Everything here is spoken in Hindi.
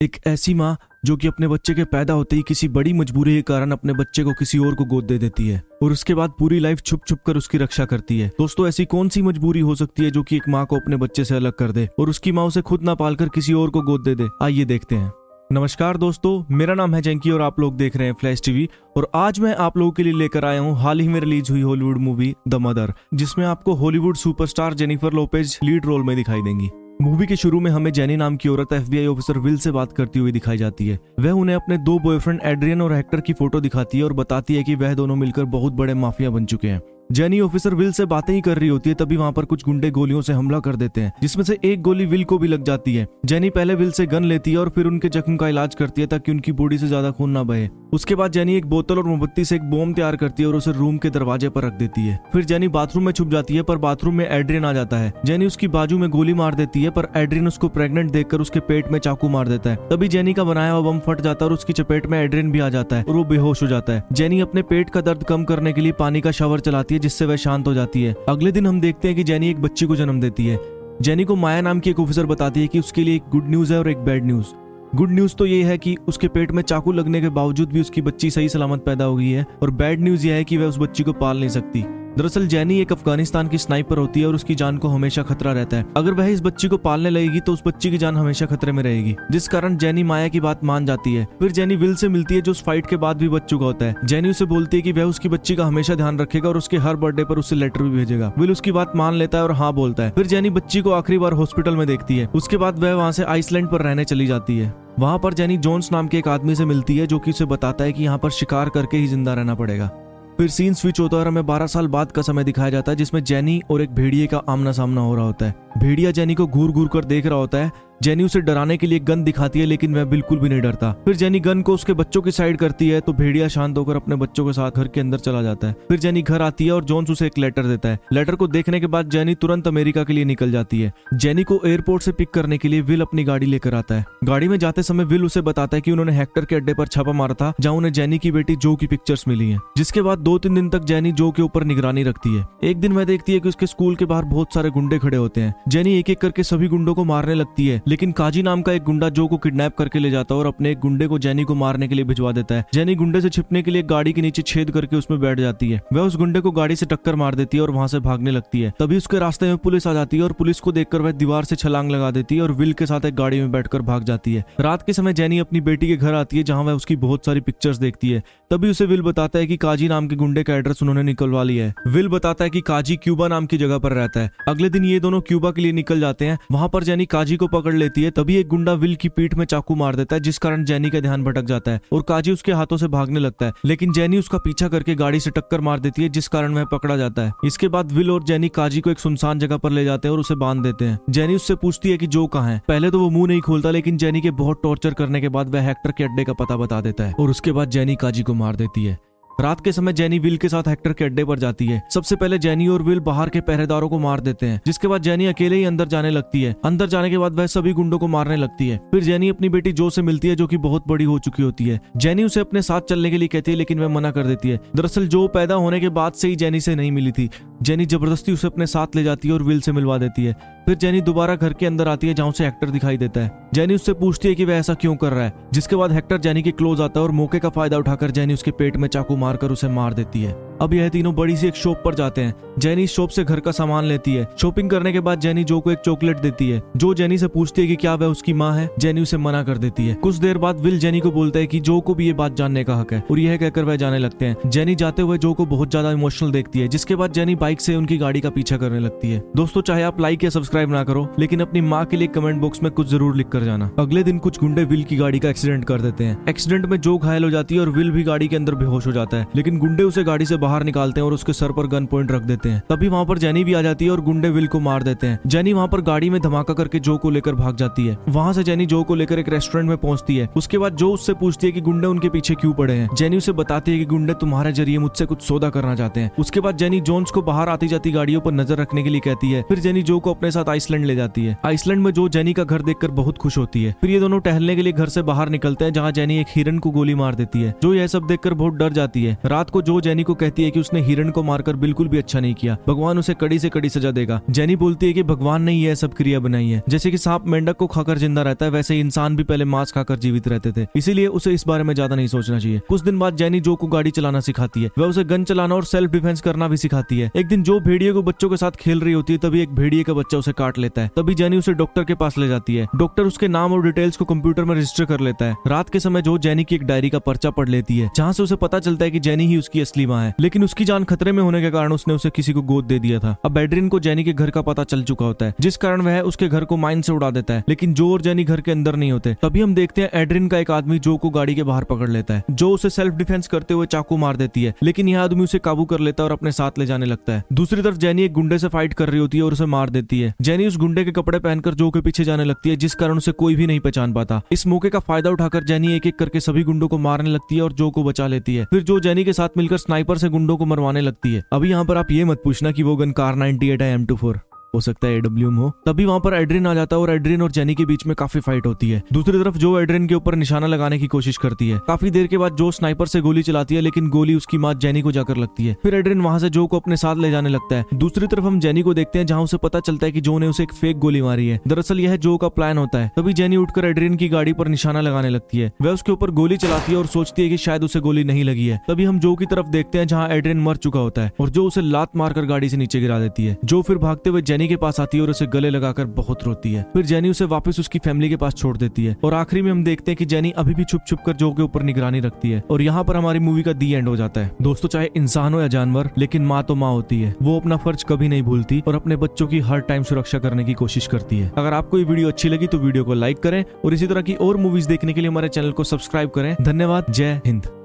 एक ऐसी माँ जो कि अपने बच्चे के पैदा होते ही किसी बड़ी मजबूरी के कारण अपने बच्चे को किसी और को गोद दे देती है और उसके बाद पूरी लाइफ छुप छुप कर उसकी रक्षा करती है। दोस्तों, ऐसी कौन सी मजबूरी हो सकती है जो कि एक माँ को अपने बच्चे से अलग कर दे और उसकी माँ उसे खुद ना पालकर किसी और को गोद दे दे? आइए देखते हैं। नमस्कार दोस्तों, मेरा नाम है जैंकी और आप लोग देख रहे हैं फ्लैश टीवी। और आज मैं आप लोगों के लिए लेकर आया हूँ हाल ही में रिलीज हुई हॉलीवुड मूवी द मदर, जिसमें आपको Hollywood superstar Jennifer Lopez lead role में दिखाई देंगी। मूवी के शुरू में हमें जेनी नाम की औरत एफबीआई ऑफिसर विल से बात करती हुई दिखाई जाती है। वह उन्हें अपने दो बॉयफ्रेंड एड्रियन और हेक्टर की फोटो दिखाती है और बताती है कि वह दोनों मिलकर बहुत बड़े माफिया बन चुके हैं। जेनी ऑफिसर विल से बातें ही कर रही होती है, तभी वहां पर कुछ गुंडे गोलियों से हमला कर देते हैं, जिसमें से एक गोली विल को भी लग जाती है। जेनी पहले विल से गन लेती है और फिर उनके जख्म का इलाज करती है ताकि उनकी बॉडी से ज्यादा खून ना बहे। उसके बाद जेनी एक बोतल और मोमबत्ती से एक बॉम्ब तैयार करती है और उसे रूम के दरवाजे पर रख देती है। फिर जेनी बाथरूम में छुप जाती है, पर बाथरूम में एड्रियन आ जाता है। जेनी उसकी बाजू में गोली मार देती है, पर एड्रियन उसको प्रेग्नेंट देखकर उसके पेट में चाकू मार देता है। तभी जेनी का बनाया हुआ बम फट जाता है और उसकी चपेट में एड्रियन भी आ जाता है और वो बेहोश हो जाता है। जेनी अपने पेट का दर्द कम करने के लिए पानी का शावर चलाती है, जिससे वह शांत हो जाती है। अगले दिन हम देखते हैं कि जेनी एक बच्ची को जन्म देती है। जेनी को माया नाम की एक ऑफिसर बताती है कि उसके लिए एक गुड न्यूज है और एक बैड न्यूज। गुड न्यूज तो ये है कि उसके पेट में चाकू लगने के बावजूद भी उसकी बच्ची सही सलामत पैदा हो गई है, और बैड न्यूज ये है कि वह उस बच्ची को पाल नहीं सकती। दरअसल जेनी एक अफगानिस्तान की स्नाइपर होती है और उसकी जान को हमेशा खतरा रहता है। अगर वह इस बच्ची को पालने लगेगी तो उस बच्ची की जान हमेशा खतरे में रहेगी, जिस कारण जेनी माया की बात मान जाती है। फिर जेनी विल से मिलती है जो उस फाइट के बाद भी बच चुका होता है। जेनी उसे बोलती है कि वह उसकी बच्ची का हमेशा ध्यान रखेगा और उसके हर बर्थडे पर उससे लेटर भी भेजेगा। विल उसकी बात मान लेता है और हाँ बोलता है। फिर जेनी बच्ची को आखिरी बार हॉस्पिटल में देखती है। उसके बाद वह वहाँ से आइसलैंड पर रहने चली जाती है। वहां पर जेनी जोन्स नाम के एक आदमी से मिलती है जो कि उसे बताता है कि यहाँ पर शिकार करके ही जिंदा रहना पड़ेगा। फिर सीन स्विच होता है और हमें 12 साल बाद का समय दिखाया जाता है, जिसमें जेनी और एक भेड़िए का आमना सामना हो रहा होता है। भेड़िया जेनी को घूर घूर कर देख रहा होता है। जेनी उसे डराने के लिए गन दिखाती है, लेकिन वह बिल्कुल भी नहीं डरता। फिर जेनी गन को उसके बच्चों की साइड करती है तो भेड़िया शांत होकर अपने बच्चों के साथ घर के अंदर चला जाता है। फिर जेनी घर आती है और जोन्स उसे एक लेटर देता है। लेटर को देखने के बाद जेनी तुरंत अमेरिका के लिए निकल जाती है। जेनी को एयरपोर्ट से पिक करने के लिए विल अपनी गाड़ी लेकर आता है। गाड़ी में जाते समय विल उसे बताता है कि उन्होंने हेक्टर के अड्डे पर छापा मारा था, जहाँ उन्हें जेनी की बेटी जो की पिक्चर्स मिली है। जिसके बाद 2-3 दिन तक जेनी जो के ऊपर निगरानी रखती है। एक दिन वह देखती है कि उसके स्कूल के बाहर बहुत सारे गुंडे खड़े होते हैं। जेनी एक एक करके सभी गुंडों को मारने लगती है, लेकिन काजी नाम का एक गुंडा जो को किडनैप करके ले जाता है और अपने एक गुंडे को जेनी को मारने के लिए भिजवा देता है। जेनी गुंडे से छिपने के लिए गाड़ी के नीचे छेद करके उसमें बैठ जाती है। वह उस गुंडे को गाड़ी से टक्कर मार देती है और वहां से भागने लगती है। तभी उसके रास्ते में पुलिस आ जाती है और पुलिस को देखकर वह दीवार से छलांग लगा देती है और विल के साथ एक गाड़ी में बैठकर भाग जाती है। रात के समय जेनी अपनी बेटी के घर आती है, जहां वह उसकी बहुत सारी पिक्चर्स देखती है। तभी उसे विल बताता है कि काजी नाम के गुंडे का एड्रेस उन्होंने निकलवा लिया है। विल बताता है कि काजी क्यूबा नाम की जगह पर रहता है। अगले दिन ये दोनों क्यूबा के लिए निकल जाते हैं। वहां पर जेनी काजी को पकड़ लेती है। तभी एक गुंडा विल की पीठ में चाकू मार देता है, जिस कारण जेनी का ध्यान भटक जाता है और काजी उसके हाथों से भागने लगता है, लेकिन जेनी उसका पीछा करके गाड़ी से टक्कर मार देती है, जिस कारण वह पकड़ा जाता है। इसके बाद विल और जेनी काजी को एक सुनसान जगह पर ले जाते हैं और उसे बांध देते हैं। जेनी उससे पूछती है कि जो कहाँ है। पहले तो वो मुंह नहीं खोलता, लेकिन जेनी के बहुत टॉर्चर करने के बाद वह हेक्टर के अड्डे का पता बता देता है और उसके बाद जेनी काजी को मार देती है। रात के समय जेनी विल के साथ हेक्टर के अड्डे पर जाती है। सबसे पहले जेनी और विल बाहर के पहरेदारों को मार देते हैं, जिसके बाद जेनी अकेले ही अंदर जाने लगती है। अंदर जाने के बाद वह सभी गुंडों को मारने लगती है। फिर जेनी अपनी बेटी जो से मिलती है, जो कि बहुत बड़ी हो चुकी होती है। जेनी उसे अपने साथ चलने के लिए कहती है, लेकिन वह मना कर देती है। दरअसल जो पैदा होने के बाद से ही जेनी से नहीं मिली थी। जेनी जबरदस्ती उसे अपने साथ ले जाती है और विल से मिलवा देती है। फिर जेनी दोबारा घर के अंदर आती है, जहाँ उसे हेक्टर दिखाई देता है। जेनी उससे पूछती है कि वह ऐसा क्यों कर रहा है, जिसके बाद हेक्टर जेनी के क्लोज आता है और मौके का फायदा उठाकर जेनी उसके पेट में चाकू मारकर उसे मार देती है। अब यह तीनों बड़ी सी एक शॉप पर जाते हैं। जेनी इस शॉप से घर का सामान लेती है। शॉपिंग करने के बाद जेनी जो को एक चॉकलेट देती है। जो जेनी से पूछती है कि क्या वह उसकी माँ है। जेनी उसे मना कर देती है। कुछ देर बाद विल जेनी को बोलता है कि जो को भी ये बात जानने का हक है, और यह कहकर वह जाने लगते हैं। जेनी जाते हुए जो को बहुत ज्यादा इमोशनल देखती है, जिसके बाद जेनी बाइक से उनकी गाड़ी का पीछा करने लगती है। दोस्तों, चाहे आप लाइक या सब्सक्राइब ना करो, लेकिन अपनी माँ के लिए कमेंट बॉक्स में कुछ जरूर लिख कर जाना। अगले दिन कुछ गुंडे विल की गाड़ी का एक्सीडेंट कर देते हैं। एक्सीडेंट में जो घायल हो जाती है और विल भी गाड़ी के अंदर बेहोश हो जाता है, लेकिन गुंडे उसे गाड़ी से बाहर निकालते हैं और उसके सर पर गन पॉइंट रख देते हैं। तभी वहां पर जेनी भी आ जाती है और गुंडे विल को मार देते हैं। जेनी वहां पर गाड़ी में धमाका करके जो को लेकर भाग जाती है। वहां से जेनी जो को लेकर एक रेस्टोरेंट में पहुंचती है। उसके बाद जो उससे पूछती है कि गुंडे उनके पीछे क्यों पड़े हैं। जेनी उसे बताती है कि गुंडे तुम्हारे जरिए मुझसे कुछ सौदा करना चाहते हैं। उसके बाद जेनी जोन्स को बाहर आती जाती गाड़ियों पर नजर रखने के लिए कहती है। फिर जेनी जो को अपने साथ आइसलैंड ले जाती है। आइसलैंड में जो जेनी का घर देखकर बहुत खुश होती है। फिर ये दोनों टहलने के लिए घर से बाहर निकलते हैं, जहाँ जेनी एक हिरन को गोली मार देती है। जो यह सब देखकर बहुत डर जाती है। रात को जो जेनी को कहती बताती है कि उसने हिरण को मारकर बिल्कुल भी अच्छा नहीं किया, भगवान उसे कड़ी से कड़ी सजा देगा। जेनी बोलती है कि भगवान ने यह सब क्रिया बनाई है। जैसे कि सांप मेंढक को खाकर जिंदा रहता है, वैसे ही इंसान भी पहले मांस खाकर जीवित रहते थे, इसीलिए उसे इस बारे में ज्यादा नहीं सोचना चाहिए। कुछ दिन बाद जेनी जो को गाड़ी चलाना सिखाती है, वह उसे गन चलाना और सेल्फ डिफेंस करना भी सिखाती है। एक दिन जो भेड़िए को बच्चों के साथ खेल रही होती है, तभी एक भेड़िए का बच्चा उसे काट लेता है। तभी जेनी उसे डॉक्टर के पास ले जाती है। डॉक्टर उसके नाम और डिटेल्स को कंप्यूटर में रजिस्टर कर लेता है। रात के समय जो जेनी की एक डायरी का पर्चा पढ़ लेती है, जहाँ से उसे पता चलता है कि जेनी ही उसकी असली माँ है, लेकिन उसकी जान खतरे में होने के कारण उसने उसे किसी को गोद दे दिया था। अब एड्रिन को जेनी के घर का पता चल चुका होता है, जिस कारण वह उसके घर को माइन से उड़ा देता है, लेकिन जो और जेनी घर के अंदर नहीं होते। तभी हम देखते हैं एड्रिन का एक आदमी जो को गाड़ी के बाहर पकड़ लेता है। जो उसे सेल्फ डिफेंस करते हुए चाकू मार देती है, लेकिन यह आदमी उसे काबू कर लेता है और अपने साथ ले जाने लगता है। दूसरी तरफ जेनी एक गुंडे से फाइट कर रही होती है और उसे मार देती है। जेनी उस गुंडे के कपड़े पहनकर जो के पीछे जाने लगती है, जिस कारण उसे कोई भी नहीं पहचान पाता। इस मौके का फायदा उठाकर जेनी एक एक करके सभी गुंडों को मारने लगती है और जो को बचा लेती है। फिर जो जेनी के साथ मिलकर स्नाइपर से गुंडों को मरवाने लगती है। अभी यहाँ पर आप ये मत पूछना कि वो गन कार 98 है M24, हो सकता है AWM हो। तभी वहां पर एड्रिन आ जाता है और एड्रिन और जेनी के बीच में काफी फाइट होती है। दूसरी तरफ जो एड्रिन के ऊपर निशाना लगाने की कोशिश करती है। काफी देर के बाद जो स्नाइपर से गोली चलाती है, लेकिन गोली उसकी माँ जेनी को जाकर लगती है। फिर एड्रिन वहां से जो को अपने साथ ले जाने लगता है। दूसरी तरफ हम जेनी को देखते हैं, जहाँ उसे पता चलता है कि जो ने उसे एक फेक गोली मारी है। दरअसल यह जो का प्लान होता है। तभी जेनी उठकर एड्रिन की गाड़ी पर निशाना लगाने लगती है। वह उसके ऊपर गोली चलाती है और सोचती है कि शायद उसे गोली नहीं लगी है। तभी हम जो की तरफ देखते हैं, जहाँ एड्रिन मर चुका होता है और जो उसे लात मारकर गाड़ी से नीचे गिरा देती है। जो फिर भागते हुए जेनी के पास आती है और उसे गले लगाकर बहुत रोती है। फिर जेनी उसे वापस उसकी फैमिली के पास छोड़ देती है और आखिरी में हम देखते हैं कि जेनी अभी भी छुप छुप कर जो के ऊपर निगरानी रखती है। और यहाँ पर हमारी मूवी का दी एंड हो जाता है। दोस्तों, चाहे इंसान हो या जानवर, लेकिन माँ तो माँ होती है। वो अपना फर्ज कभी नहीं भूलती और अपने बच्चों की हर टाइम सुरक्षा करने की कोशिश करती है। अगर आपको ये वीडियो अच्छी लगी तो वीडियो को लाइक करें और इसी तरह की और मूवीज देखने के लिए हमारे चैनल को सब्सक्राइब करें। धन्यवाद। जय हिंद।